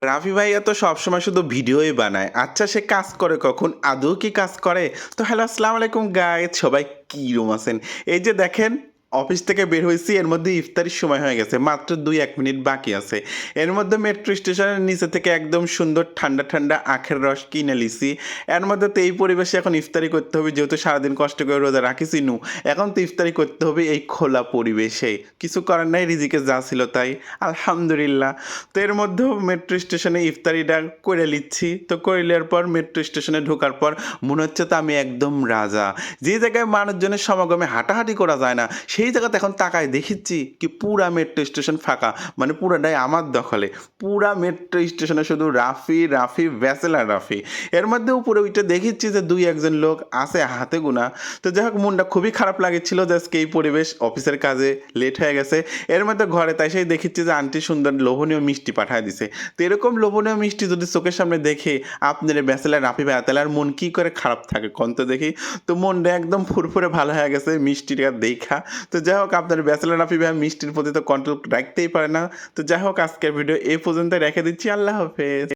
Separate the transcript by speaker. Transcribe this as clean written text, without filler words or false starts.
Speaker 1: রাফি ভাইয়া তো সবসময় শুধু ভিডিওই বানায়। আচ্ছা সে কাজ করে কখন? আদৌ কি কাজ করে? তো হ্যালো আসসালামু আলাইকুম গাইস সবাই কিরম আছেন? এই যে দেখেন অফিস থেকে বের হইছি এর মধ্যে ইফতারির সময় হয়ে গেছে। মাত্র ২-১ মিনিট বাকি আছে। এর মধ্যে মেট্রো স্টেশনের নিচে থেকে একদম সুন্দর ঠান্ডা, ঠান্ডা আখের রস কিনে লিছি। এর মধ্যে তো এই পরিবেশে এখন ইফতারি করতে হবে যেহেতু সারাদিন কষ্ট করে রোজা রাখিছি নু। এখন তো ইফতারি করতে হবে এই খোলা পরিবেশে। কিছু করার নাই রিজিকে যা ছিল তাই। আলহামদুলিল্লাহ। তো এর মধ্যেও মেট্রো স্টেশনে ইফতারিটা করে লিচ্ছি। তো করে লিয়ার পর মেট্রো স্টেশনে ঢোকার পর মনে হচ্ছে তো আমি একদম রাজা। যে জায়গায় মানুষজনের সমাগমে হাঁটাহাঁটি করা যায় না, সেই জায়গাতে এখন তাকায় দেখিচ্ছি কি পুরা মেট্রো স্টেশন ফাঁকা। মানে পুরাটাই আমার দখলে। পুরা মেট্রো স্টেশনে শুধু রাফি, রাফি, ব্যাচেলর রাফি। এর মধ্যে উপরে উইঠে দেখিচ্ছি যে ২-১ জন লোক আছে হাতে গোনা। তো যাই হোক মনটা খুবই খারাপ লাগেছিল যে আজকে এই পরিবেশ, অফিসের কাজে লেট হয়ে গেছে। এর মধ্যে ঘরে তাই সেই দেখিচ্ছি যে আন্টি সুন্দর লোভনীয় মিষ্টি পাঠায় দিছে। তো এরকম লোভনীয় মিষ্টি যদি চোখের সামনে দেখে আপনার এই ব্যাচেলর রাফি ভাইয়া তাহলে আর মন কি করে খারাপ থাকে কোন তো দেখি? তো মনটা একদম ফুরফুরে ভালো হয়ে গেছে মিষ্টিটা দেইখা। তো যাই হোক আপনার ব্যাচেলর রাফি ভাইয়া মিষ্টির প্রতি তো কন্ট্রোল রাখতেই পারে না। তো যাই হোক আজকের ভিডিও এই পর্যন্ত রেখে দিচ্ছি। আল্লাহ হাফেজ।